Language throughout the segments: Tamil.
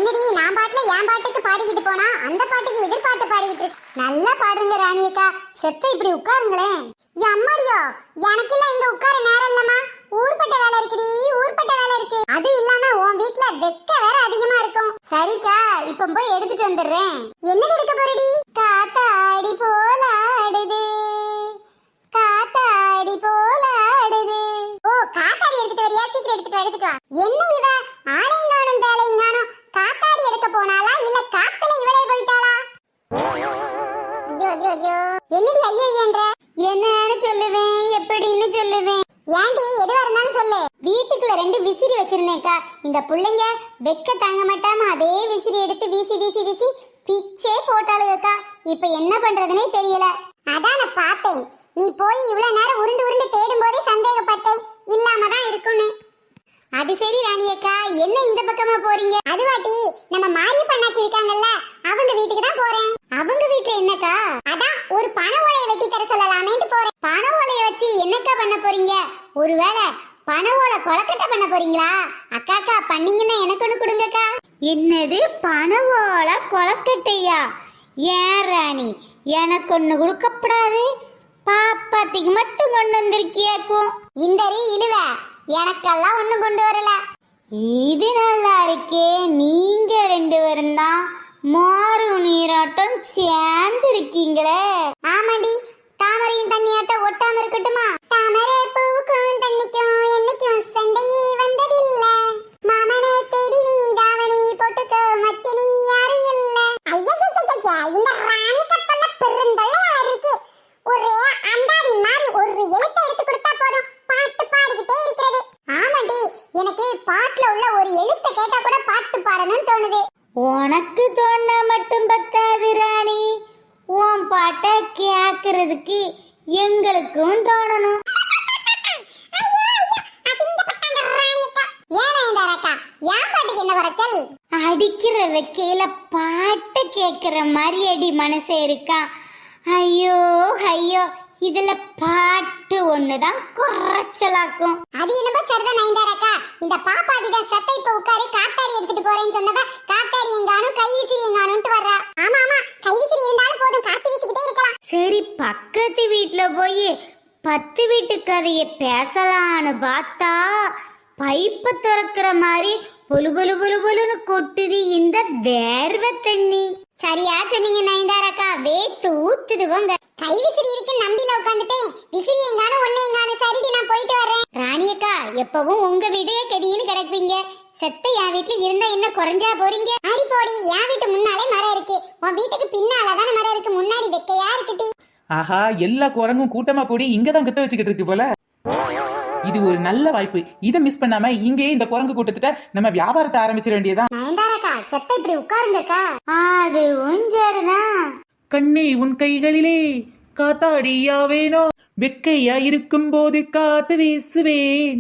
என்னடி நான் பாட்டுல என் பாட்டுக்கு பாடிக்கிட்டு போனா அந்த பாட்டுக்கு எதிர்பார்த்து பாடிக்கிட்டு இருக்கு. நல்லா பாடுங்க ராணியக்கா. செத்த இப்படி உட்காருங்களேன். அம்மாடியோ, எனக்கு எல்லாம் இங்க உட்கார நேரம் இல்லம்மா. ஊர்பட்ட வேலை இருக்குடி, ஊர்பட்ட வேலை இருக்கு. அது இல்லாம உன் வீட்ல வெக்க வேற அதிகமா இருக்கும். சரிக்கா, இப்ப போய் எடுத்துட்டு வந்துடுறேன். என்னது எடுக்க போறடி? காத்தாடி போல ஆடுது, காத்தாடி போல ஆடுது. ஓ, காத்தாடி எடுத்துட்டு வரியா? சீக்கிரம் எடுத்துட்டு வா. என்ன இவ ஆளைங்கானும் தேலைங்கானும் காத்தாடி எடுக்க போனாளா இல்ல காத்துல இவளே போயிட்டாளா? ஐயோ ஐயோ ஐயோ, என்னடி ஐயோ ஐயோன்ற? என்னன்னு சொல்லுவேன், எப்படின்னு சொல்லுவேன்? ஏன்டி எதுவா இருந்தாலும் சொல்லு. வீட்டுக்குள்ள 2 விசிறி வச்சிருந்தேக்கா. இந்த புள்ளைங்க வெக்க தாங்க மாட்டாம அதே விசிறி எடுத்து வீசி வீசி வீசி பிச்சே போட்டாளுக்கா. இப்ப என்ன பண்றதுனே தெரியல. அதான் நான் பார்த்தேன், நீ போய் இவ்வளவு நேரம் உருண்டு உருண்டு தேடும் போதே சந்தேகப்பட்டேன் இல்லாம தான் இருக்குன்னு. அது சரி ராணியக்கா, என்ன இந்த பக்கமா போறீங்க? அதுவாட்டி நம்ம மாரிய பண்ணாச்சி இருக்காங்கல்ல, அவங்க வீட்டுக்கு தான் போறேன். அவங்க வீட்டுல என்னக்கா? அதான் ஒரு பனை ஓலையை வெட்டி தர சொல்லலாமேன்னு போறேன். பனை ஓலையை வச்சு என்னக்கா பண்ண போறீங்க? ஒருவேளை பனை ஓலை கொலக்கட்டை பண்ண போறீங்களா? அக்காக்கா பண்ணீங்கன்னா எனக்கு ஒண்ணு கொடுங்கக்கா. என்னது பனை ஓலை கொலக்கட்டையா? ஏன் ராணி, எனக்கு ஒண்ணு கொடுக்கப்படாது? பாப்பாத்திக்கு மட்டும் கொண்டு வந்திருக்கியாக்கும். இந்த இழுவ எனக்கெல்லாம் ஒண்ணும் கொண்டு வரல. இது நல்லா இருக்கே, நீங்க 2 பேரும் தான் மாறு நீராட்டம் சேர்ந்து இருக்கீங்களே. ஆமாடி, தாமரையும் தண்ணியாட்டம் ஒட்டாம இருக்கட்டுமா? தாமரை பூவுக்கும் தண்ணிக்கும் என்னைக்கும் சண்டையே வந்ததில்ல. மாமனை தேடி நீ தாவணி போட்டுக்கோ மச்சனி யாரும் இல்ல. ஐயா, இந்த ராணி கத்தல்ல பெருந்தொல்லையா இருக்கு. ஒரே அண்டாடி மாதிரி ஒரு எழுத்தை எடுத்து கொடுத்தா போதும், பாட்டு பாடிக்கிட்டே இருக்கிறது. ஆமாண்டி, எனக்கு பாட்டுல உள்ள ஒரு எழுத்தை கேட்டா கூட பாட்டு பாடணும்னு தோணுது. உனக்கு தோண மட்டும் பத்தாது ராணி, உன் பாட்டை கேக்குறதுக்கு எங்களுக்கும் தோணணும். அடிக்கிற வைக்கையில பாட்டு கேக்குற மாதிரி அடி மனசே இருக்கா? ஐயோ ஐயோ, இதுல பாட்டு ஒண்ணுதான் குறைச்சலாக்கும். அது என்னப்பா சரிதான் நைந்தாரக்கா. இந்த பாப்பாடி தான் சட்டை இப்ப உட்காரு காத்தாடி எடுத்துட்டு போறேன்னு சொன்னதா காத்தாடி எங்கானும் கை விசிறி எங்கானும்ட்டு வர்றா. ஆமா ஆமா, கை விசிறி இருந்தாலும் போதும், காத்து வீசிக்கிட்டே இருக்கலாம். சரி, பக்கத்து வீட்டுல போய் 10 வீட்டு கதைய பேசலான்னு பார்த்தா பைப்பை திறக்கிற மாதிரி பொலு பொலு பொலு பொலுன்னு கொட்டுது இந்த வேர்வை தண்ணி. சரியா சொன்னீங்க நைந்தாரக்கா, வேத்து ஊத்துது போங்க. கை விசிறி இருக்கு நம்பில உட்காந்துட்டேன், விசிறி எங்கானும் ஒண்ணு எங்கானும். சரிடி, நான் போயிட்டு வர்றேன். ராணியக்கா, எப்பவும் உங்க வீடே கதின்னு கிடப்பீங்க. செத்த என் வீட்டுல இருந்தா என்ன குறைஞ்சா போறீங்க? அடி போடி, என் வீட்டு முன்னாலே மரம் இருக்கு, உன் வீட்டுக்கு பின்னாலதான மரம் இருக்கு, முன்னாடி வெக்கையா இருக்குடி. ஆஹா, எல்லா குரங்கும் கூட்டமா கூடி இங்கதான் கத்த வச்சுக்கிட்டு இருக்கு போல. இது ஒரு நல்ல வாய்ப்பு, இதை மிஸ் பண்ணாம இங்கேயே இந்த குரங்கு கூட்டத்திட்ட நம்ம வியாபாரத்தை ஆரம்பிச்சிட வேண்டியதான். நயன்தாராக்கா, செத்த இப்படி உட்காருங்கக்கா. அது உஞ்சருதான். கண்ணே உன் கைகளிலே காத்தாடியா வேணோ, வெக்கையா இருக்கும் போது காத்து வீசுவேன்.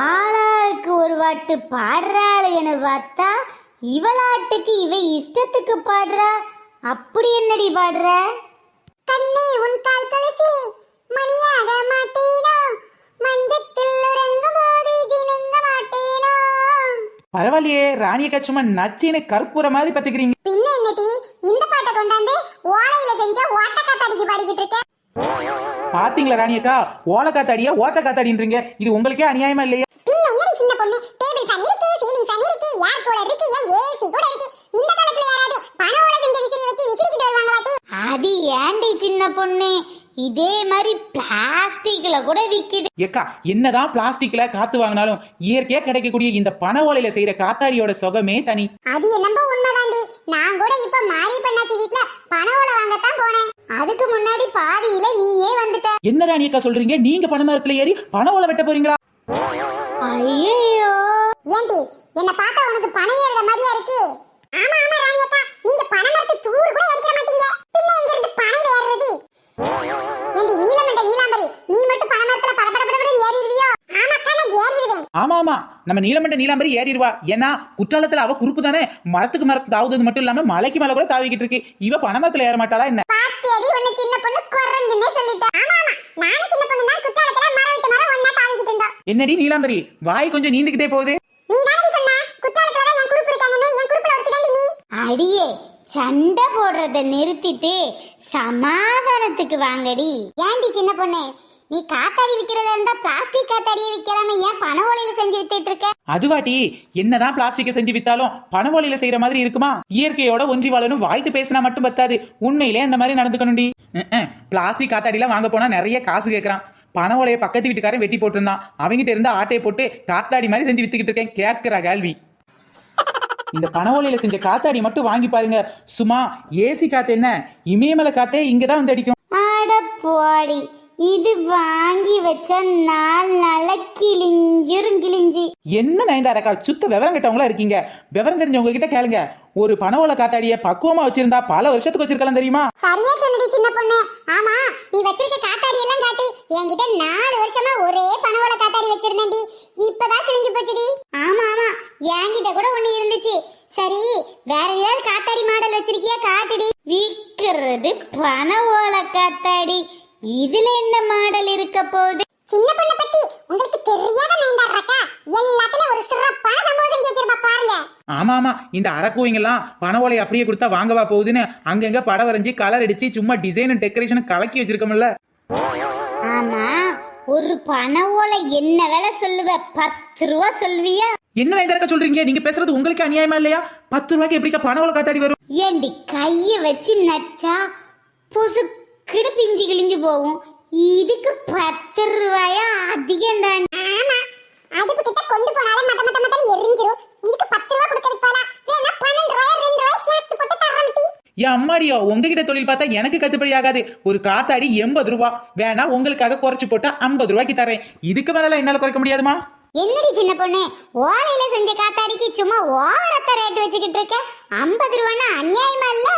ஆளாளுக்கு ஒரு வாட்டு பாடுறாளுன்னு பார்த்தா இவளாட்டுக்கு இவ இஷ்டத்துக்கு பாடுறா. அப்படி என்னடி பாடுற? கண்ணே உன் கால் கலசி மணியாக மாட்டேனோ, மஞ்சத்தில் உறங்கும் போது ஜினுங்க மாட்டேனோ. பரவாயில்லையே ராணியக்கா, சும்மா நச்சின்னு கற்பூர மாதிரி பத்துக்கிறீங்க. பின்ன என்னடி, இந்த பாட்டை கொண்டாந்து ஓலையில செஞ்ச ஓட்ட காத்தாடிக்கு பாடிக்கிட்டு இருக்க. பாத்தீங்களா ராணியக்கா, ஓலை காத்தாடியா ஓத்த காத்தாடின்றீங்க. இது உங்களுக்கே அநியாயமா இல்லையா? பின்ன என்னடி சின்ன பொண்ணு, டேபிள் ஃபேன் இருக்கு, சீலிங் ஃபேன் இருக்கு, ஏர் கூலர் இருக்கு, ஏசி கூட இருக்கு. இந்த காலத்துல யாராவது பனை ஓலை செஞ்ச விசிறி வச்சு விசிறிக்கிட்டு வருவாங்களாட்டி? அது ஏண்டி சின்ன பொண்ணு, இதே மாதிரி பிளாஸ்டிக்ல கூட விக்குது. ஏக்கா, என்னதான் பிளாஸ்டிக்ல காத்து வாங்கினாலும் இயற்கையா கிடைக்கக்கூடிய இந்த பனை ஓலையில செய்யற காத்தாடியோட சுகமே தனி. அது என்னம்போ உண்மைதாண்டி. நான் கூட இப்ப மாரி பண்ணாச்சி வீட்ல பனை ஓலை வாங்கத்தான் போனேன். அதுக்கு முன்னாடி பாதியில நீயே வந்துட்ட. என்ன ராணியக்கா சொல்றீங்க? நீங்க பனை மரத்துல ஏறி பனை ஓலை வெட்ட போறீங்களா? ஐயோ, ஏண்டி என்ன பார்த்தா உனக்கு பனை ஏறுற மாதிரியா இருக்கு? ஆமா ஆமா ராணியக்கா, நீங்க பனை மரத்து தூர் கூட ஏறிக்க மாட்டீங்க, பின்ன எங்க இருந்து பனையில ஏறுறது? ஏண்டி நீலமண்ட நீலாம்பரி, நீ மட்டும் பனை மரத்துல படபடபடன்னு ஏறிடுவியோ? ஆமாக்கா, நான் ஏறிடுவேன். ஆமா ஆமா, நம்ம நீலமண்ட நீலாம்பரி ஏறிடுவா. ஏன்னா குற்றாலத்துல அவ குறுப்பு தானே, மரத்துக்கு மரத்து தாவுறது மட்டும் இல்லாம மலைக்கு மேல கூட தாவிக்கிட்டு இருக்கு. இவ பனை மரத்துல ஏற மாட்டாளா என்ன? பாத்தியடி, ஒன்னு சின்ன பொண்ணு குறங்குன்னு சொல்லிட்டா. ஆமா ஆமா, நானும் சின்ன பொண்ணு தான் குற்றாலத்துல மரம் விட்டு மரம் ஒண்ணா தாவிக்கிட்டு இருந்தா. என்னடி நீலாம்பரி, வாய் கொஞ்சம் நீண்டுகிட்டே போகுது. நீ தானடி சொன்ன குற்றாலத்துல தான் என் குறுப்பு அடியே சண்டை போடுறத நிறுத்திட்டு சமாதானத்துக்கு வாங்கடி. ஏன்டி சின்ன பொண்ணு, நீ காத்தாடி விக்கிறதா இருந்தா பிளாஸ்டிக் காத்தாடியே விக்கலாமே, ஏன் பனை ஓலையில செஞ்சு வித்துட்டு இருக்க? அதுவாட்டி என்னதான் பிளாஸ்டிக்கை செஞ்சு வித்தாலும் பணமொழியில செய்யற மாதிரி இருக்குமா? இயற்கையோட ஒன்றி வாழணும் வாய்ட்டு பேசினா மட்டும் பத்தாது, உண்மையிலே அந்த மாதிரி நடந்துக்கணும்டி. பிளாஸ்டிக் காத்தாடிலாம் வாங்க போனா நிறைய காசு கேட்கறான். பண ஓலையை பக்கத்து வீட்டுக்காரன் வெட்டி போட்டிருந்தான், அவங்கிட்ட இருந்து ஆட்டையை போட்டு காத்தாடி மாதிரி செஞ்சு வித்துக்கிட்டு இருக்கேன். கேட்கிற கேள்வி. இந்த பண ஓலையில செஞ்ச காத்தாடி மட்டும் வாங்கி பாருங்க, சும்மா ஏசி காத்து என்ன இமயமலை காத்தே இங்கதான் வந்து அடிக்கும். அட போடி, இது வாங்கி வச்ச நாள் கிழிஞ்சி. என்ன நயன்தாரக்கா சுத்த விவரம் கெட்டவங்களா இருக்கீங்க. விவரம் தெரிஞ்சவங்க கிட்ட கேளுங்க. ஒரு பண ஓலை காத்தாடிய பக்குவமா வச்சிருந்தா பல வருஷத்துக்கு வச்சிருக்கலாம் தெரியுமா? சரியா சொன்னடி சின்ன பொண்ணு. ஆமா, நீ வச்சிருக்க காத்தாடி எல்லாம் காட்டி என்கிட்ட 4 வருஷமா ஒரே பண ஓலை காத்தாடி வச்சிருந்தேன்டி, இப்பதான் கிழிஞ்சு போச்சுடி. ஆமா ஆமா, என்கிட்ட கூட ஒண்ணு இருந்துச்சு. சரி, வேற ஏதாவது காத்தாடி மாடல் வச்சிருக்கியா காட்டுடி. விக்கிறது பண ஓலை காத்தாடி, இதுல என்ன மாடல் இருக்க போகுது? சின்ன பொண்ணு பத்தி உங்களுக்கு தெரியாத நைண்டாரக்கா, எல்லாத்துலயும் ஒரு சிறப்பான சம்பவம் செஞ்சு வச்சிருப்பா பாருங்க. ஆமா ஆமா, இந்த அரக்குவங்கெல்லாம் பண ஓலை அப்படியே கொடுத்தா வாங்கவா போகுதுன்னு அங்கங்க படம் வரைஞ்சி கலர் அடிச்சு சும்மா டிசைன் டெக்கரேஷன் கலக்கி வச்சிருக்கோம்ல. ஆமா, ஒரு பண ஓலை என்ன விலை சொல்லுவ? 10 ரூபா சொல்வியா? என்ன நயன்தாரக்கா சொல்றீங்க? நீங்க பேசுறது உங்களுக்கு அநியாயமா இல்லையா? 10 ரூபாய்க்கு எப்படிக்கா பண ஓலை காத்தாடி வரும்? ஏண்டி கைய வச்சு நச்சா புசுக்குன்னு பிஞ்சு கிழிஞ்சு போகும். இதுக்கு 10 ரூபாயா? அதிகம் தான். ஆமா, அடுப்பு கிட்ட கொண்டு போனாலே மத்த எரிஞ்சிரும். இதுக்கு 10 ரூபாய் கொடுக்கறது போல வேணா 12 ரூபாய் 2 ரூபாய் சேர்த்து போட்டு தரம்டி. ஏன் அம்மாடியோ, உங்ககிட்ட தொழில் பார்த்தா எனக்கு கட்டுப்படி ஆகாது. ஒரு காத்தாடி 80 ரூபா, வேணா உங்களுக்காக குறைச்சு போட்டா 50 ரூபாய்க்கு தரேன். இதுக்கு மேல என்னால குறைக்க முடியாதுமா? என்னடி சின்ன பொண்ணு, ஓலையில செஞ்ச காத்தாடிக்கு சும்மா ஓவரத்த ரேட் வச்சுக்கிட்டு இருக்க? 50 ரூபான்னா அநியாயமா இல்ல?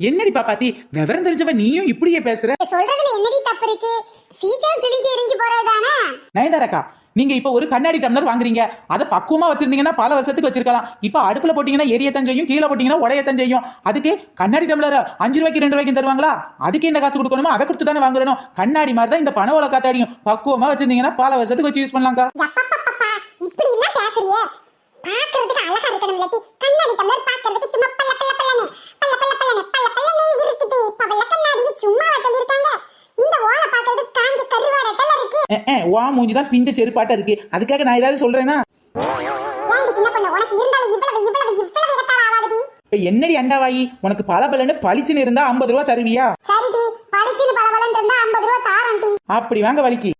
என்னடி பாப்பாத்தி, விவரம் தெரிஞ்சவ நீயும் இப்படியே பேசுற? சொல்றதுல என்னடி தப்பு இருக்கு? சீக்கிரம் கிழிஞ்சு எரிஞ்சு போறதுதானே. நயன்தாரக்கா, நீங்க இப்ப ஒரு கண்ணாடி டம்ளர் வாங்குறீங்க, அதை பக்குவமா வச்சிருந்தீங்கன்னா பல வருஷத்துக்கு வச்சிருக்கலாம். இப்ப அடுப்புல போட்டீங்கன்னா எரியத்தான் செய்யும், கீழே போட்டீங்கன்னா உடையத்தான் செய்யும். அதுக்கு கண்ணாடி டம்ளர் 5 ரூபாய்க்கு 2 ரூபாய்க்கு தருவாங்களா? அதுக்கு என்ன காசு கொடுக்கணுமோ அதை கொடுத்து தானே வாங்கணும். கண்ணாடி மாதிரி தான் இந்த பண ஓலை காத்தாடியும், பக்குவமா வச்சிருந்தீங்கன்னா பல வருஷத்துக்கு வச்சு யூஸ் பண்ணலாம்க்கா. இப்படி எல்லாம் பேசுறியே, பாக்குறதுக்கு அழகா இருக்கணும் இல்லட்டி? கண்ணாடி டம்ளர் பாக்குறதுக்கு சும்மா பல்ல இருக்குது. இப்ப வெள்ள கண்ணாடின்னு சும்மா சொல்லிருக்காங்க. இந்த ஓலை பாக்குறதுக்கு காஞ்சி கருவாடட்டல இருக்கு. வா மூஞ்சிதான் பிஞ்ச செருப்பாட்ட இருக்கு. அதுக்காக நான் ஏதாவது சொல்றேன்னா? ஏண்டி சின்ன பொண்ணு, உனக்கு இருந்தாலும் இவ்வளவு இடத்தால ஆவாதடி. என்னடி அண்டாவாயி, உனக்கு பலன்னு பளிச்சுன்னு இருந்தா 50 ரூபா தருவியா? சரிடி, பளிச்சுன்னு பலன்னு இருந்தா 50 ரூபா தாரண்டி. அப்படி வாங்க வலிக்கு.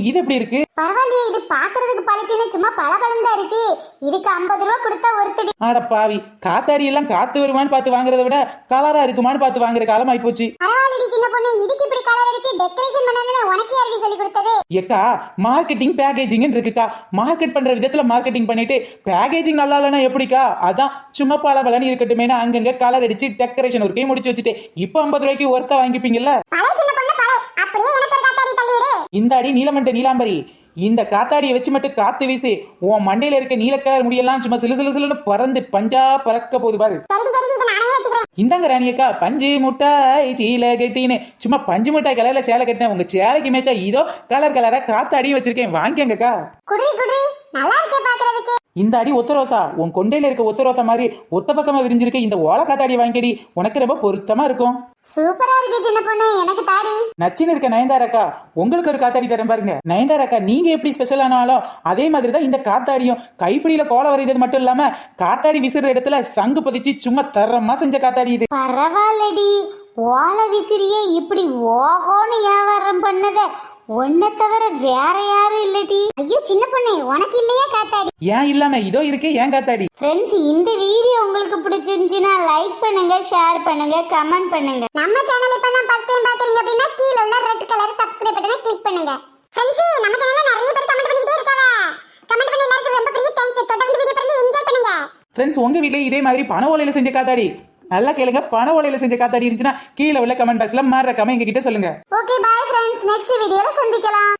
இது எப்படி இருக்கு? பரவாயில்லையே, இது பாக்குறதுக்கு பளிச்சுன்னு சும்மா பலன்னு தான் இருக்கு. இதுக்கு 50 ரூபா கொடுத்தா ஒருத்தடி. ஆட பாவி, காத்தாடி எல்லாம் காத்து வருமானு பார்த்து வாங்குறத விட கலரா இருக்குமான்னு பார்த்து வாங்குற காலம் ஆயி போச்சு. பரவாயில்லைடி சின்ன பொண்ணு, இதுக்கு இப்படி கலர் அடிச்சு டெக்கரேஷன் பண்ணனும்னு உனக்கு யாரடி சொல்லி கொடுத்தது? ஏக்கா, மார்க்கெட்டிங் பேக்கேஜிங் இருக்குக்கா. மார்க்கெட் பண்ற விதத்துல மார்க்கெட்டிங் பண்ணிட்டு பேக்கேஜிங் நல்லா இல்லைன்னா எப்படிக்கா? அதான் சும்மா பலன்னு இருக்கட்டுமே அங்கங்க கலர் அடிச்சு டெக்கரேஷன் ஒர்க்கையும் முடிச்சு வச்சுட்டு இப்ப 50 ரூபாய்க்கு ஒருத்தா வாங்கிப்பீங்கல்ல. அப்படியே எனக்கு ஒரு காத்தாடி தள்ளி விடு. இந்த அடி நீலமண்ட நீலாம்பரி, இந்த காத்தாடியை வச்சு மட்டும் காத்து வீசி உன் மண்டையில இருக்க நீலக்கலர் முடியெல்லாம் சும்மா சிலு பறந்து பஞ்சா பறக்க போகுது பாரு. இந்தாங்க ராணியக்கா, பஞ்சு முட்டாய் சீலை கட்டின்னு சும்மா பஞ்சு முட்டாய் கலர்ல சேலை கட்டினேன். உங்க சேலைக்கு மேய்ச்சா இதோ கலரா காத்தாடியும் வச்சிருக்கேன், வாங்கிக்கங்கக்கா. இந்த அடி ஒத்த ரோசா, உன் கொண்டையில இருக்க ஒத்த ரோசா மாதிரி ஒத்த பக்கமா விரிஞ்சிருக்க இந்த ஓலை காத்தாடி வாங்கிக்கடி, உனக்கு ரொம்ப பொருத்தமா இருக்கும். சூப்பரா இருக்கு சின்ன பொண்ணு, எனக்கு தாடி. நச்சின்னு இருக்க நயன்தாரக்கா, உங்களுக்கு ஒரு காத்தாடி தரேன் பாருங்க. நயன்தாரக்கா, நீங்க எப்படி ஸ்பெஷல் ஆனாலும் அதே மாதிரிதான் இந்த காத்தாடியும். கைப்பிடியில கோல வரைகிறது மட்டும் இல்லாம காத்தாடி விசிற இடத்துல சங்கு பதிச்சு சும்மா தரமா செஞ்ச காத்தாடி இது. பரவாயில்லடி, ஓலை விசிறியே இப்படி ஓகோன்னு வியாபாரம் பண்ணத உன்னை தவிர வேற யாரும் இல்லடி. ஐயோ சின்ன பொண்ணு, உனக்கு இல்லையா காத்தாடி? ஏன் இல்லாம இதோ இருக்கே ஏன் காத்தாடி. ஃப்ரெண்ட்ஸ், இந்த வீடியோ உங்களுக்கு பிடிச்சிருந்துச்சுன்னா லைக் பண்ணுங்க, ஷேர் பண்ணுங்க, கமெண்ட் பண்ணுங்க. நம்ம சேனல் இப்பதான் ஃபர்ஸ்ட் டைம் பாக்குறீங்க அப்படின்னா கீழ உள்ள ரெட் கலர் சப்ஸ்கிரைப் பட்டனை கிளிக் பண்ணுங்க. ஃப்ரெண்ட்ஸ், நம்ம சேனல்ல நிறைய பேர் கமெண்ட் பண்ணிட்டே இருக்காங்க. கமெண்ட் பண்ணி எல்லாருக்கும் ரொம்ப பெரிய தேங்க்ஸ். தொடர்ந்து வீடியோ பாருங்க, என்ஜாய் பண்ணுங்க. ஃப்ரெண்ட்ஸ், உங்க வீட்ல இதே மாதிரி பண ஓலையில செஞ்ச காத்தாடி நல்லா கேளுங்க. பண ஓலையில செஞ்ச காத்தாடி இருந்துச்சுன்னா கீழே உள்ள கமெண்ட் பாக்ஸ்ல மறக்காம எங்க கிட்ட சொல்லுங்க. ஓகே, பை ஃப்ரெண்ட்ஸ், நெக்ஸ்ட் வீடியோல சந்திக்கலாம்.